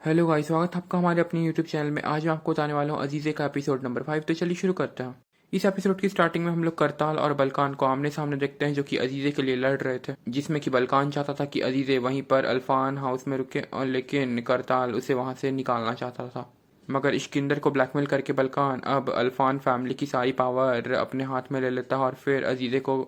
Hello guys, स्वागत है आपका हमारे अपने यूट्यूब चैनल में। आज मैं आपको बताने वाला हूँ अजीज़े का एपिसोड नंबर 5। तो चलिए शुरू करते हैं। इस एपिसोड की स्टार्टिंग में हम लोग करताल और बलकान को आमने सामने देखते हैं, जो कि अजीज़े के लिए लड़ रहे थे। जिसमें कि बलकान चाहता था कि अजीज़े वहीं पर अल्फान हाउस में रुके, और लेकिन करताल उसे वहां से निकालना चाहता था। मगर इश्किंदर को ब्लैकमेल करके बलकान अब अल्फान फैमिली की सारी पावर अपने हाथ में ले लेता है और फिर अजीज़े को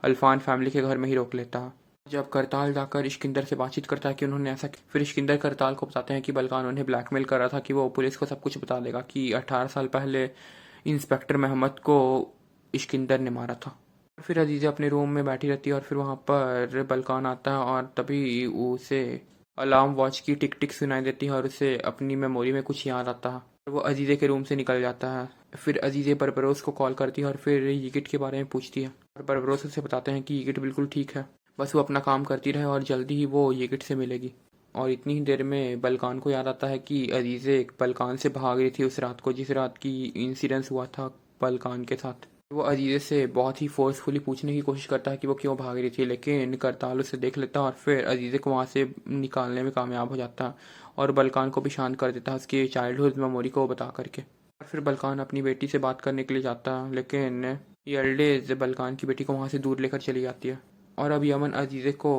अल्फान फैमिली के घर में ही रोक लेता है। जब करताल जाकर इश्किंदर से बातचीत करता है कि उन्होंने ऐसा किया, फिर इश्किंदर करताल को बताते हैं कि बलकान उन्हें ब्लैकमेल कर रहा था कि वो पुलिस को सब कुछ बता देगा कि 18 साल पहले इंस्पेक्टर महमद को इश्किंदर ने मारा था। फिर अजीज़ा अपने रूम में बैठी रहती है और फिर वहाँ पर बलकान आता है और तभी उसे अलार्म वॉच की टिक टिक सुनाई देती है और उसे अपनी मेमोरी में कुछ याद आता है। वो अजीज़े के रूम से निकल जाता है। फिर अजीज़े बरबरोस को कॉल करती है और फिर यिगिट के बारे में पूछती है, और बरबरोस उसे बताते हैं कि यिगिट बिल्कुल ठीक है, बस वो अपना काम करती रहे और जल्दी ही वो यिगिट से मिलेगी। और इतनी ही देर में बलकान को याद आता है कि अजीज़े बलकान से भाग रही थी उस रात को, जिस रात की इंसिडेंस हुआ था बलकान के साथ। वो अजीज़े से बहुत ही फोर्सफुली पूछने की कोशिश करता है कि वो क्यों भाग रही थी, लेकिन करताल उसे देख लेता है और फिर अजीज़े को वहाँ से निकालने में कामयाब हो जाता है और बलकान को भी शांत कर देता है उसकी चाइल्डहुड मेमोरी को बता करके। और फिर बलकान अपनी बेटी से बात करने के लिए जाता है, लेकिन यल्डेज बलकान की बेटी को वहाँ से दूर लेकर चली जाती है। और अब यमन अजीज़े को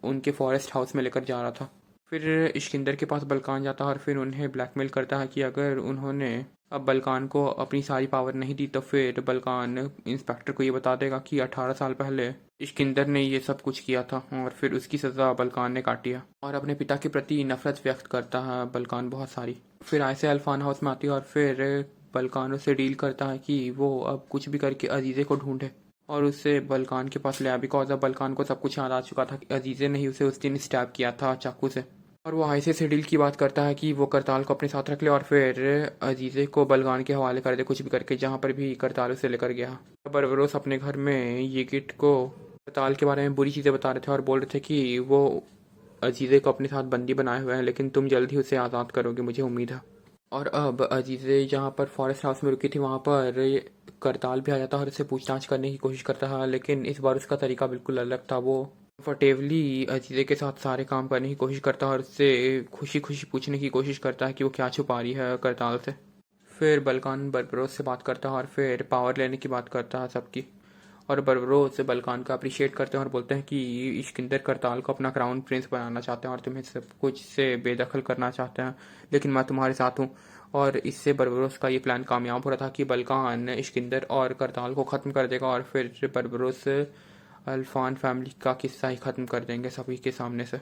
उनके फॉरेस्ट हाउस में लेकर जा रहा था। फिर इश्किंदर के पास बलकान जाता है और फिर उन्हें ब्लैकमेल करता है कि अगर उन्होंने अब बलकान को अपनी सारी पावर नहीं दी तो फिर बलकान इंस्पेक्टर को ये बता देगा कि 18 साल पहले इश्किंदर ने ये सब कुछ किया था और फिर उसकी सज़ा बलकान ने काटी है। और अपने पिता के प्रति नफरत व्यक्त करता है बलकान बहुत सारी। फिर ऐसे अल्फान हाउस में आती है और फिर बलकान उससे डील करता है कि वो अब कुछ भी करके अजीज़े को ढूंढे और उससे बलकान के पास ले आया, बिकॉज अब बलकान को सब कुछ याद आ चुका था कि अजीज़े ने ही उसे उस दिन स्टैब किया था चाकू से। और वो आयसे से डील की बात करता है कि वो करताल को अपने साथ रख ले और फिर अजीज़े को बलकान के हवाले कर दे, कुछ भी करके जहाँ पर भी करताल उसे लेकर गया। बरबरोस अपने घर में यिगिट को करताल के बारे में बुरी चीज़ें बता रहे थे और बोल रहे थे कि वो अजीज़े को अपने साथ बंदी बनाए हुए हैं, लेकिन तुम जल्द ही उसे आज़ाद करोगे, मुझे उम्मीद है। और अब अजीज़े जहाँ पर फॉरेस्ट हाउस में रुकी थी वहाँ पर करताल भी आ जाता है और उससे पूछताछ करने की कोशिश करता है, लेकिन इस बार उसका तरीका बिल्कुल अलग था। वो कंफर्टेबली अजीज़े के साथ सारे काम करने की कोशिश करता है और उससे खुशी खुशी पूछने की कोशिश करता है कि वो क्या छुपा रही है करताल से। फिर बलकान बरबरोस से बात करता है और फिर पावर लेने की बात करता है सबकी। और बरबरोस बलकान का अप्रिशिएट करते हैं और बोलते हैं कि इश्किंदर करताल को अपना क्राउन प्रिंस बनाना चाहते हैं और तुम्हें सब कुछ से बेदखल करना चाहते हैं, लेकिन मैं तुम्हारे साथ हूँ। और इससे बरबरोस का ये प्लान कामयाब हो रहा था कि बलकान इश्किंदर और करताल को ख़त्म कर देगा और फिर बरबरोस अल्फान फैमिली का किस्सा ही ख़त्म कर देंगे सभी के सामने से।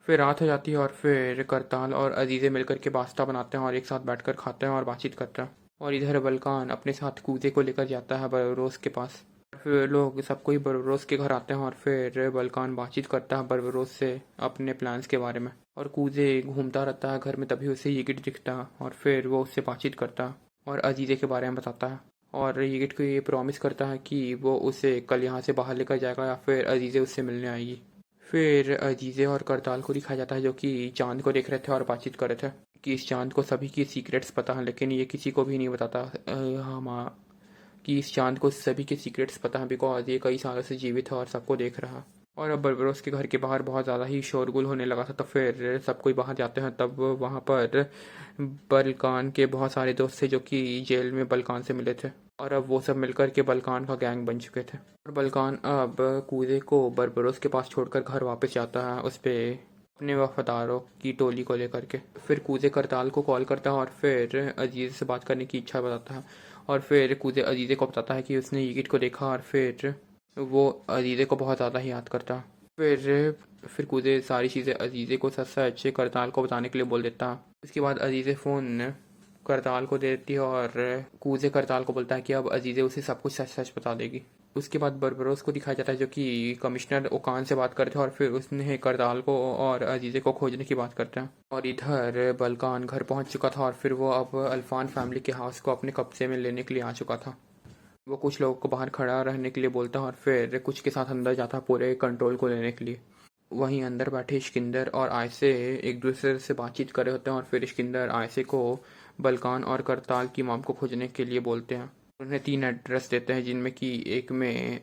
फिर रात हो जाती है और फिर करताल और अजीज़े मिलकर के पास्ता बनाते हैं और एक साथ बैठकर खाते हैं और बातचीत करते हैं। और इधर बलकान अपने साथ कूजे को लेकर जाता है बरबरोस के पास। फिर लोग सबको ही बरबरोस के घर आते हैं और फिर बलकान बातचीत करता है बरबरोस से अपने प्लान्स के बारे में। और कूजे घूमता रहता है घर में, तभी उसे यिगिट दिखता है और फिर वो उससे बातचीत करता है और अजीज़े के बारे में बताता है। और यिगिट को ये प्रॉमिस करता है कि वो उसे कल यहाँ से बाहर लेकर जाएगा या फिर अजीज़े उससे मिलने आएगी। फिर अजीज़े और करताल को दिखाया जाता है जो कि चांद को देख रहे थे और बातचीत कर रहे थे कि इस चांद को सभी की सीक्रेट्स पता है, लेकिन ये किसी को भी नहीं बताता हम कि इस चांद को सभी के सीक्रेट्स पता है, बिकॉज ये कई सालों से जीवित है और सबको देख रहा। और अब बरबरोस के घर के बाहर बहुत ज़्यादा ही शोरगुल होने लगा था, तो फिर सब कोई बाहर जाते हैं। तब वहाँ पर बलकान के बहुत सारे दोस्त थे जो कि जेल में बलकान से मिले थे और अब वो सब मिलकर के बलकान का गैंग बन चुके थे। और बलकान अब कूदे को बरबरोस के पास छोड़कर घर वापस जाता है उस पे अपने वफादारों की टोली को लेकर के। फिर कूदे करताल को कॉल करता है और फिर अजीज़ से बात करने की इच्छा बताता है और फिर कूदे अजीज़े को बताता है कि उसने यिगिट को देखा और फिर वो अजीज़े को बहुत ज़्यादा ही याद करता। फिर कूदे सारी चीज़ें अजीज़े को सच सच करताल को बताने के लिए बोल देता। उसके बाद अजीज़े फ़ोन करताल को दे देती है और कूजे करताल को बोलता है कि अब अजीज़े उसे सब कुछ सच सच बता देगी। उसके बाद बरबरोस को दिखाया जाता है जो कि कमिश्नर ओकान से बात करते हैं और फिर उसने करताल को और अजीज़े को खोजने की बात करते हैं। और इधर बलकान घर पहुंच चुका था और फिर वो अब अल्फान फैमिली के हाउस को अपने कब्जे में लेने के लिए आ चुका था। वो कुछ लोगों को बाहर खड़ा रहने के लिए बोलता है और फिर कुछ के साथ अंदर जाता पूरे कंट्रोल को लेने के लिए। वहीं अंदर बैठे इश्किंदर और आयसे एक दूसरे से बातचीत कर रहे होते हैं और फिर इश्किंदर आयसे को बलकान और करताल की मॉम को खोजने के लिए बोलते हैं। उन्हें 3 एड्रेस देते हैं जिनमें कि एक में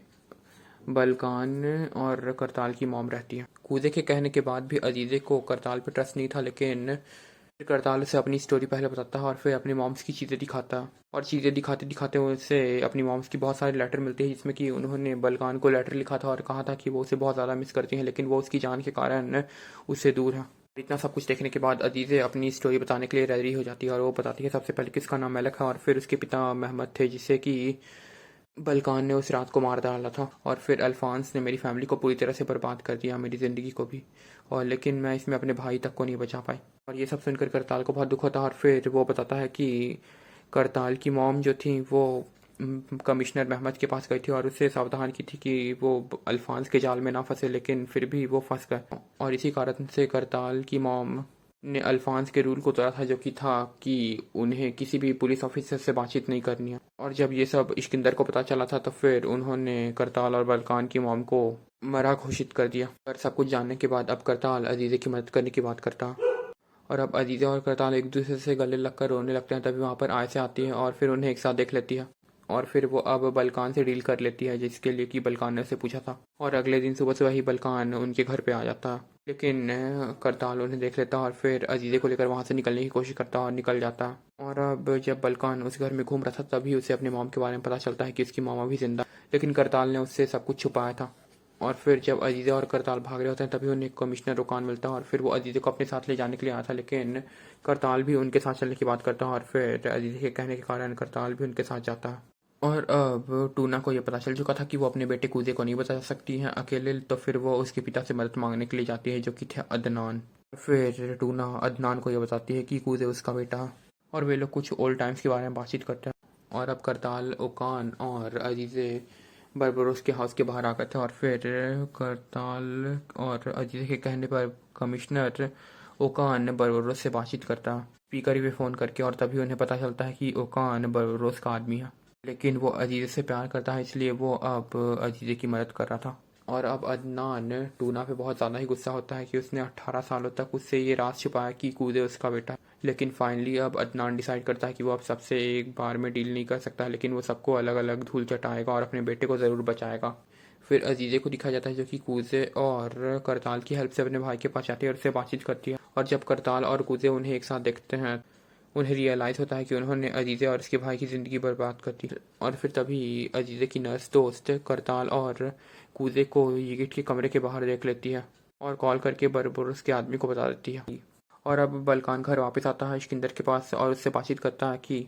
बलकान और करताल की मॉम रहती है। कूदे के कहने के बाद भी अजीज़े को करताल पर ट्रस्ट नहीं था, लेकिन फिर करताल उसे अपनी स्टोरी पहले बताता है और फिर अपनी मॉम्स की चीज़ें दिखाता है और चीज़ें दिखाते दिखाते उसे अपनी मॉम्स की बहुत सारी लेटर मिलती है जिसमें कि उन्होंने बलकान को लेटर लिखा था और कहा था कि वो उसे बहुत ज़्यादा मिस करती हैं लेकिन वो उसकी जान के कारण उससे दूर है। इतना सब कुछ देखने के बाद अजीज़े अपनी स्टोरी बताने के लिए रेडी हो जाती है और वो बताती है सबसे पहले किसका नाम मलक है और फिर उसके पिता महमद थे जिससे कि बलकान ने उस रात को मार डाला था और फिर अल्फांस ने मेरी फैमिली को पूरी तरह से बर्बाद कर दिया, मेरी ज़िंदगी को भी, और लेकिन मैं इसमें अपने भाई तक को नहीं बचा पाई। और ये सब सुनकर करताल को बहुत दुख होता है और फिर वो बताता है कि करताल की मॉम जो थी वो कमिश्नर महमद के पास गई थी और उससे सावधान की थी कि वो अल्फांस के जाल में ना फंसे, लेकिन फिर भी वो फंस गए और इसी कारण से करताल की मॉम ने अल्फांस के रूल को तोड़ा था जो कि था कि उन्हें किसी भी पुलिस ऑफिसर से बातचीत नहीं करनी है। और जब ये सब इश्किंदर को पता चला था तो फिर उन्होंने करताल और बलकान की मॉम को मरा घोषित कर दिया। पर सब कुछ जानने के बाद अब करताल अजीज़े की मदद करने की बात करता और अब अजीज़ा और करताल एक दूसरे से गले लगकर रोने लगते हैं। तभी वहाँ पर आयशा आती है और फिर उन्हें एक साथ देख लेती है और फिर वो अब बलकान से डील कर लेती है जिसके लिए कि बलकान ने उसे पूछा था। और अगले दिन सुबह सुबह ही बलकान उनके घर पे आ जाता है, लेकिन करताल उन्हें देख लेता और फिर अजीज़े को लेकर वहाँ से निकलने की कोशिश करता और निकल जाता। और अब जब बलकान उस घर में घूम रहा था तभी उसे अपने मॉम के बारे में पता चलता है कि उसकी मामा भी जिंदा, लेकिन करताल ने उससे सब कुछ छुपाया था। और फिर जब अजीज़ा और करताल भाग रहे होते हैं तभी उन्हें कमिश्नर रुकान मिलता है और फिर वो अजीज़े को अपने साथ ले जाने के लिए आया था, लेकिन करताल भी उनके साथ चलने की बात करता है और फिर अजीज़े के कहने के कारण करताल भी उनके साथ जाता है। और अब टूना को ये पता चल चुका था कि वो अपने बेटे कूजे को नहीं बचा सकती हैं अकेले, तो फिर वो उसके पिता से मदद मांगने के लिए जाती है जो कि थे अदनान। फिर टूना अदनान को ये बताती है कि कूजे उसका बेटा है और वे लोग कुछ ओल्ड टाइम्स के बारे में बातचीत करते हैं। और अब करताल, ओकान और अजीज़े बरबरोस के हाउस के बाहर आ गए थे और फिर करताल और अजीज़े के कहने पर कमिश्नर ओकान बरबरोस से बातचीत करता स्पीकर पे फ़ोन करके, और तभी उन्हें पता चलता है कि ओकान बरबरोस का आदमी है, लेकिन वो अजीज़े से प्यार करता है इसलिए वो अब अजीज़े की मदद कर रहा था। और अब अदनान टूना पे बहुत ज़्यादा ही गुस्सा होता है कि उसने 18 सालों तक उससे ये राज छुपाया कि कूदे उसका बेटा है। लेकिन फाइनली अब अदनान डिसाइड करता है कि वो अब सबसे एक बार में डील नहीं कर सकता, लेकिन वो सबको अलग अलग धूल चटाएगा और अपने बेटे को ज़रूर बचाएगा। फिर अजीज़े को दिखाया जाता है जो कि कूजे और करताल की हेल्प से अपने भाई के पास जाती है और उससे बातचीत करती है। और जब करताल और कूजे उन्हें एक साथ देखते हैं उन्हें रियलाइज़ होता है कि उन्होंने अजीज़े और उसके भाई की ज़िंदगी बर्बाद कर दी। और फिर तभी अजीज़े की नर्स दोस्त करताल और कूजे को यिगिट के कमरे के बाहर देख लेती है और कॉल करके बरबरोस के आदमी को बता देती है। और अब बलकान घर वापस आता है इश्किंदर के पास और उससे बातचीत करता है कि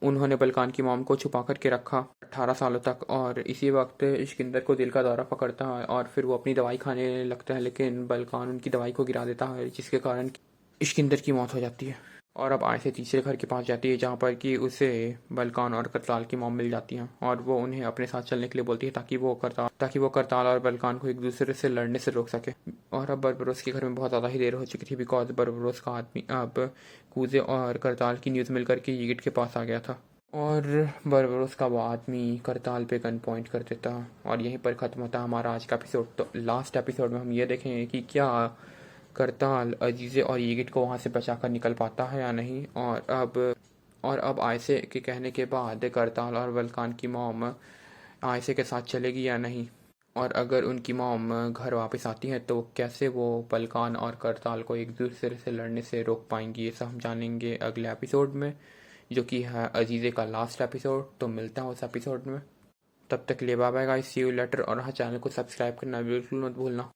उन्होंने बलकान की मॉम को छुपा करके रखा 18 सालों तक। और इसी वक्त इश्किंदर को दिल का दौरा पकड़ता है और फिर वो अपनी दवाई खाने लगता है, लेकिन बलकान उनकी दवाई को गिरा देता है जिसके कारण इश्किंदर की मौत हो जाती है। और अब आयशा तीसरे घर के पास जाती है जहाँ पर कि उसे बलकान और करताल की मॉम मिल जाती हैं और वो उन्हें अपने साथ चलने के लिए बोलती है ताकि वो करताल और बलकान को एक दूसरे से लड़ने से रोक सके। और अब बरबरोस के घर में बहुत ज़्यादा ही देर हो चुकी थी बिकॉज बरबरोस का आदमी अब कूजे और करताल की न्यूज़ मिलकर के यिगिट के पास आ गया था और बरबरोस का वो आदमी करताल पे गन पॉइंट कर देता और यहीं पर ख़त्म होता हमारा आज का एपिसोड। तो लास्ट एपिसोड में हम ये देखेंगे कि क्या करताल अजीज़े और यिगिट को वहाँ से बचाकर निकल पाता है या नहीं। और अब आयशे के कहने के बाद करताल और बलकान की मॉम आयशे के साथ चलेगी या नहीं, और अगर उनकी मॉम घर वापस आती है तो कैसे वो बलकान और करताल को एक दूसरे से लड़ने से रोक पाएंगी, ये सब हम जानेंगे अगले एपिसोड में जो कि है अजीज़े का लास्ट एपिसोड। तो मिलता है उस एपिसोड में, तब तक के लिए bye bye guys, see you later. और हाँ, चैनल को सब्सक्राइब करना बिल्कुल मत भूलना।